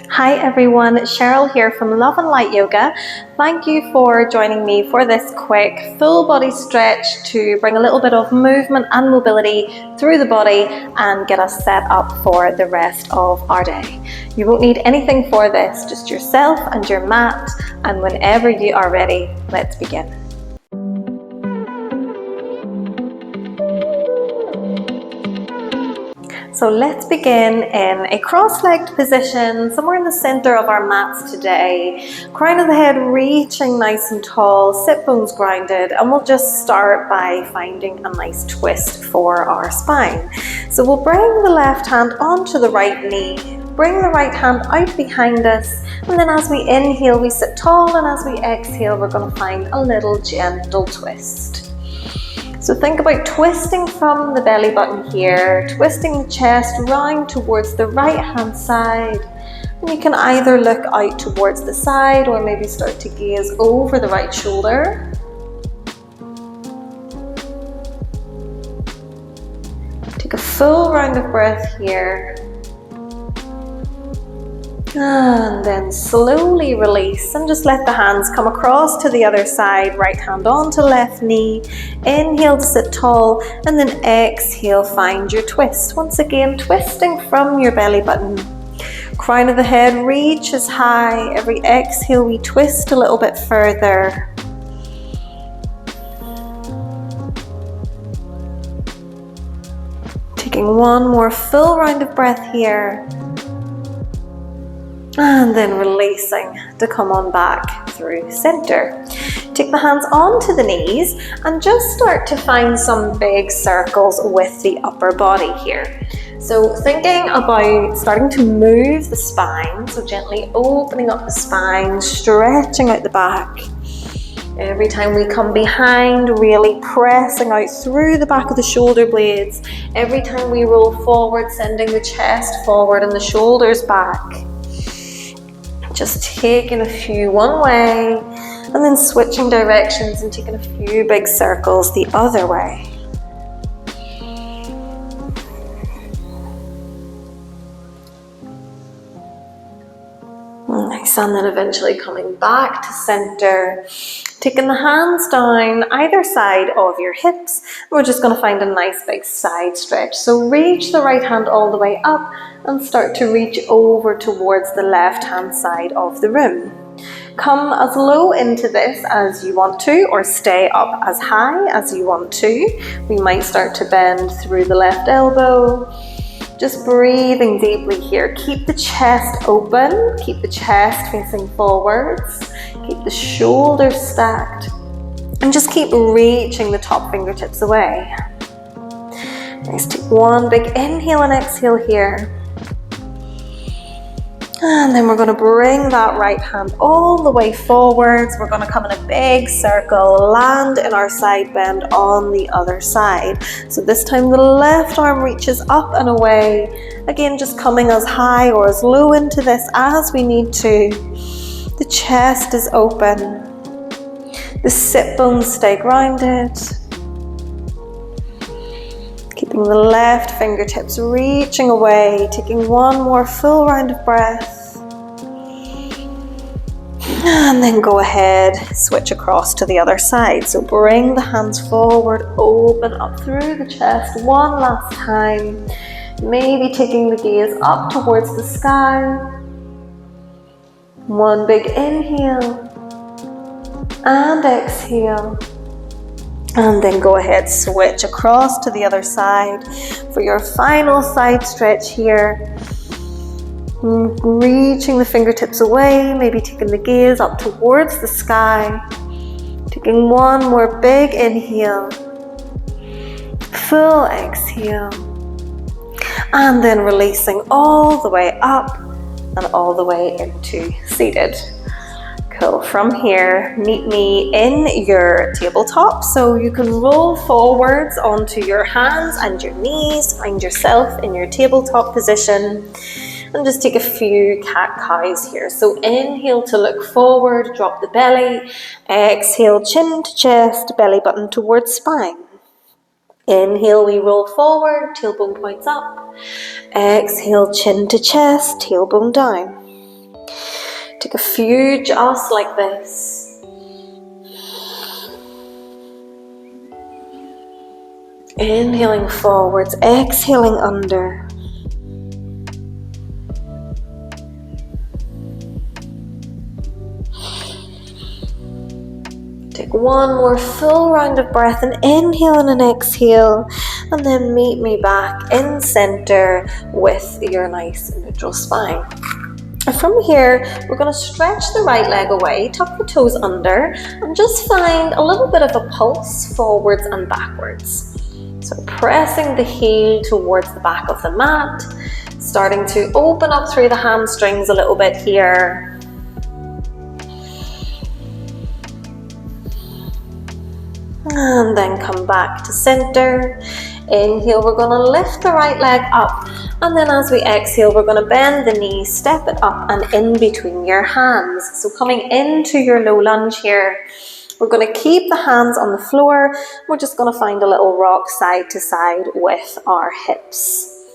Hi everyone, Cheryl here from Love and Light Yoga. Thank you for joining me for this quick full body stretch to bring a little bit of movement and mobility through the body and get us set up for the rest of our day. You won't need anything for this, just yourself and your mat, and whenever you are ready, let's begin. So let's begin in a cross-legged position, somewhere in the center of our mats today. Crown of the head reaching nice and tall, sit bones grounded, and we'll just start by finding a nice twist for our spine. So we'll bring the left hand onto the right knee, bring the right hand out behind us, and then as we inhale, we sit tall, and as we exhale, we're going to find a little gentle twist. So think about twisting from the belly button here, twisting the chest round towards the right hand side. And you can either look out towards the side or maybe start to gaze over the right shoulder. Take a full round of breath here. And then slowly release and just let the hands come across to the other side, right hand onto left knee. Inhale to sit tall and then exhale, find your twist. Once again, twisting from your belly button. Crown of the head reaches high. Every exhale, we twist a little bit further. Taking one more full round of breath here. And then releasing to come on back through center. Take the hands onto the knees and just start to find some big circles with the upper body here. So thinking about starting to move the spine, so gently opening up the spine, stretching out the back. Every time we come behind, really pressing out through the back of the shoulder blades. Every time we roll forward, sending the chest forward and the shoulders back. Just taking a few one way and then switching directions and taking a few big circles the other way. Nice, and then eventually coming back to center. Taking the hands down either side of your hips. We're just going to find a nice big side stretch. So reach the right hand all the way up and start to reach over towards the left hand side of the room. Come as low into this as you want to, or stay up as high as you want to. We might start to bend through the left elbow. Just breathing deeply here. Keep the chest open, keep the chest facing forwards, keep the shoulders stacked, and just keep reaching the top fingertips away. Nice, take one big inhale and exhale here. And then we're going to bring that right hand all the way forwards. We're going to come in a big circle, land in our side bend on the other side. So this time the left arm reaches up and away. Again, just coming as high or as low into this as we need to. The chest is open. The sit bones stay grounded. Keeping the left fingertips reaching away, taking one more full round of breath. And then go ahead, switch across to the other side. So bring the hands forward, open up through the chest one last time. Maybe taking the gaze up towards the sky. One big inhale and exhale. And then go ahead, switch across to the other side for your final side stretch here. Reaching the fingertips away, maybe taking the gaze up towards the sky. Taking one more big inhale, full exhale. And then releasing all the way up and all the way into seated. Cool. From here, meet me in your tabletop. So you can roll forwards onto your hands and your knees, find yourself in your tabletop position, and just take a few cat-cows here. So inhale to look forward, drop the belly. Exhale, chin to chest, belly button towards spine. Inhale, we roll forward, tailbone points up. Exhale, chin to chest, tailbone down. Take a few just like this. Inhaling forwards, exhaling under. Take one more full round of breath and inhale and an exhale, and then meet me back in center with your nice neutral spine. And from here, we're going to stretch the right leg away, tuck the toes under, and just find a little bit of a pulse forwards and backwards. So pressing the heel towards the back of the mat, starting to open up through the hamstrings a little bit here. And then come back to center. Inhale, we're going to lift the right leg up, and then as we exhale, we're going to bend the knee, step it up and in between your hands. So coming into your low lunge here, we're going to keep the hands on the floor. We're just going to find a little rock side to side with our hips.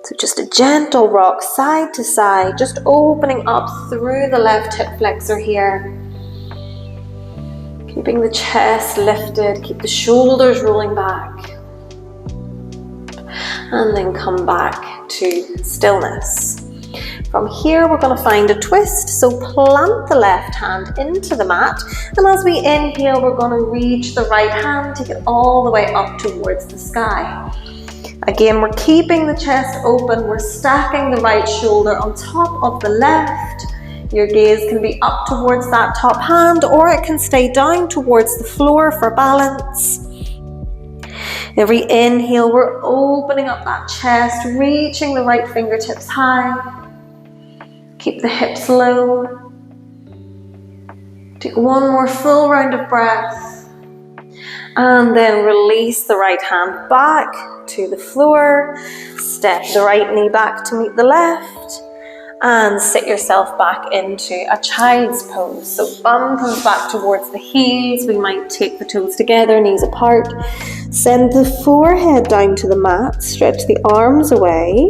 So just a gentle rock side to side, just opening up through the left hip flexor here. Keeping the chest lifted, keep the shoulders rolling back. And then come back to stillness. From here, we're going to find a twist, so plant the left hand into the mat, and as we inhale, we're going to reach the right hand, take it all the way up towards the sky. Again, we're keeping the chest open, we're stacking the right shoulder on top of the left. Your gaze can be up towards that top hand, or it can stay down towards the floor for balance. Every inhale, we're opening up that chest, reaching the right fingertips high. Keep the hips low. Take one more full round of breath. And then release the right hand back to the floor. Step the right knee back to meet the left. And sit yourself back into a child's pose. So bum comes back towards the heels. We might take the toes together, knees apart. Send the forehead down to the mat. Stretch the arms away.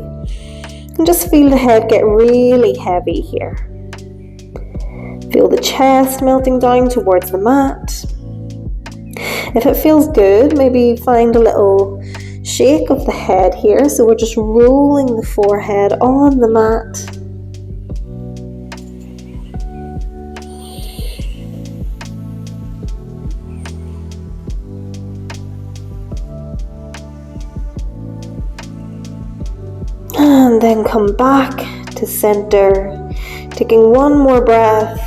And just feel the head get really heavy here. Feel the chest melting down towards the mat. If it feels good, maybe find a little shake of the head here. So we're just rolling the forehead on the mat. And then come back to center, taking one more breath,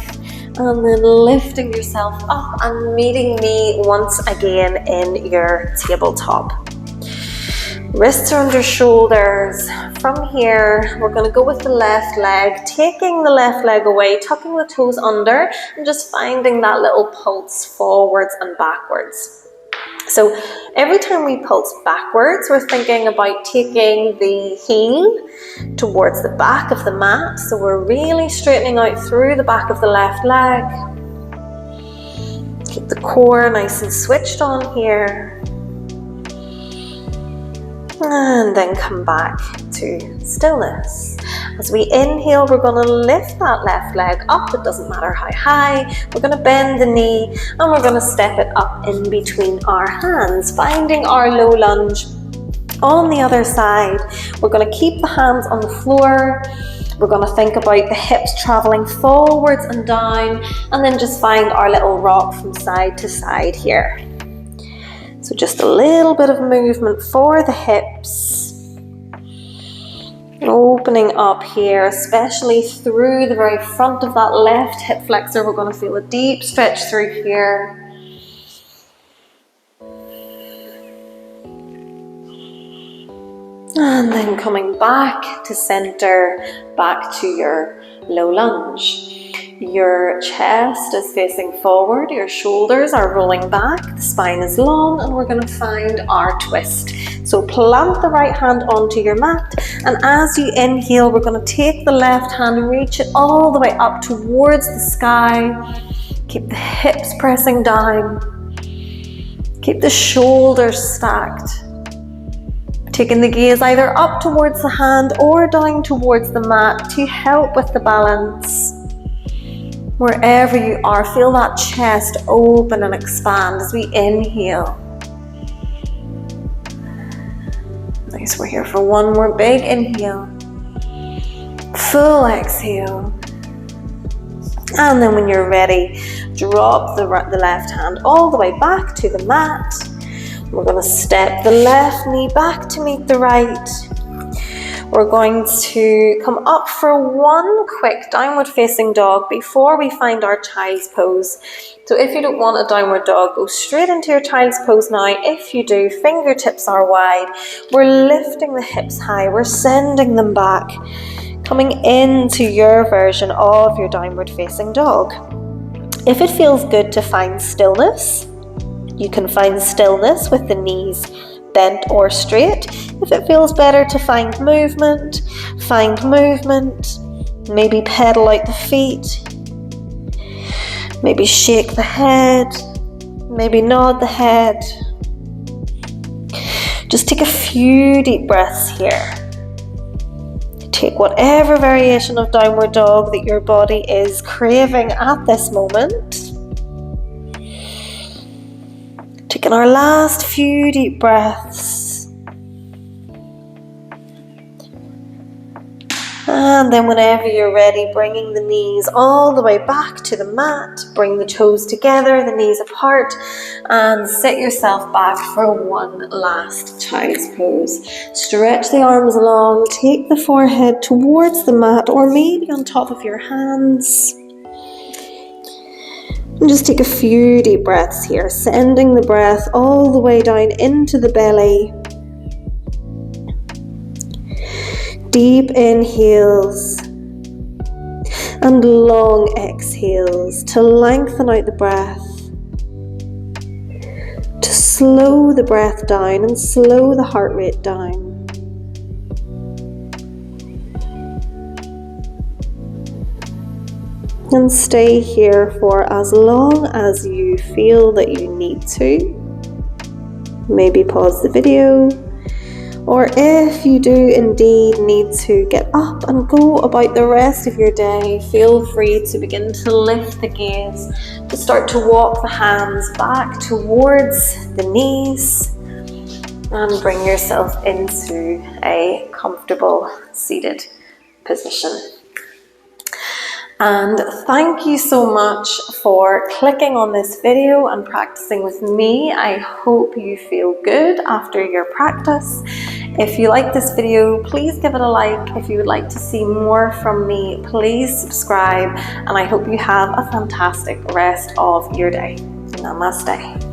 and then lifting yourself up and meeting me once again in your tabletop. Wrists are under shoulders. From here, we're going to go with the left leg, taking the left leg away, tucking the toes under, and just finding that little pulse forwards and backwards. So every time we pulse backwards, we're thinking about taking the heel towards the back of the mat. So we're really straightening out through the back of the left leg. Keep the core nice and switched on here. And then come back to stillness. As we inhale, we're going to lift that left leg up. It doesn't matter how high. We're going to bend the knee and we're going to step it up in between our hands, finding our low lunge. On the other side, we're going to keep the hands on the floor. We're going to think about the hips traveling forwards and down, and then just find our little rock from side to side here. So just a little bit of movement for the hips. Opening up here, especially through the very front of that left hip flexor. We're going to feel a deep stretch through here. And then coming back to center, back to your low lunge. Your chest is facing forward, your shoulders are rolling back, the spine is long, and we're going to find our twist. So plant the right hand onto your mat, and as you inhale, we're going to take the left hand and reach it all the way up towards the sky. Keep the hips pressing down. Keep the shoulders stacked. Taking the gaze either up towards the hand or down towards the mat to help with the balance. Wherever you are, feel that chest open and expand as we inhale. Nice, we're here for one more big inhale. Full exhale. And then when you're ready, drop the left hand all the way back to the mat. We're going to step the left knee back to meet the right. We're going to come up for one quick downward facing dog before we find our child's pose. So if you don't want a downward dog, go straight into your child's pose now. If you do, fingertips are wide. We're lifting the hips high. We're sending them back, coming into your version of your downward facing dog. If it feels good to find stillness, you can find stillness with the knees bent or straight. If it feels better to find movement, maybe pedal out the feet, maybe shake the head, maybe nod the head. Just take a few deep breaths here. Take whatever variation of downward dog that your body is craving at this moment. Taking our last few deep breaths. And then whenever you're ready, bringing the knees all the way back to the mat. Bring the toes together, the knees apart, and sit yourself back for one last child's pose. Stretch the arms long, take the forehead towards the mat or maybe on top of your hands. And just take a few deep breaths here, sending the breath all the way down into the belly. Deep inhales and long exhales to lengthen out the breath, to slow the breath down and slow the heart rate down. And stay here for as long as you feel that you need to. Maybe pause the video, or if you do indeed need to get up and go about the rest of your day, feel free to begin to lift the gaze, to start to walk the hands back towards the knees, and bring yourself into a comfortable seated position. And thank you so much for clicking on this video and practicing with me. I hope you feel good after your practice. If you like this video, please give it a like. If you would like to see more from me, please subscribe. And I hope you have a fantastic rest of your day. Namaste.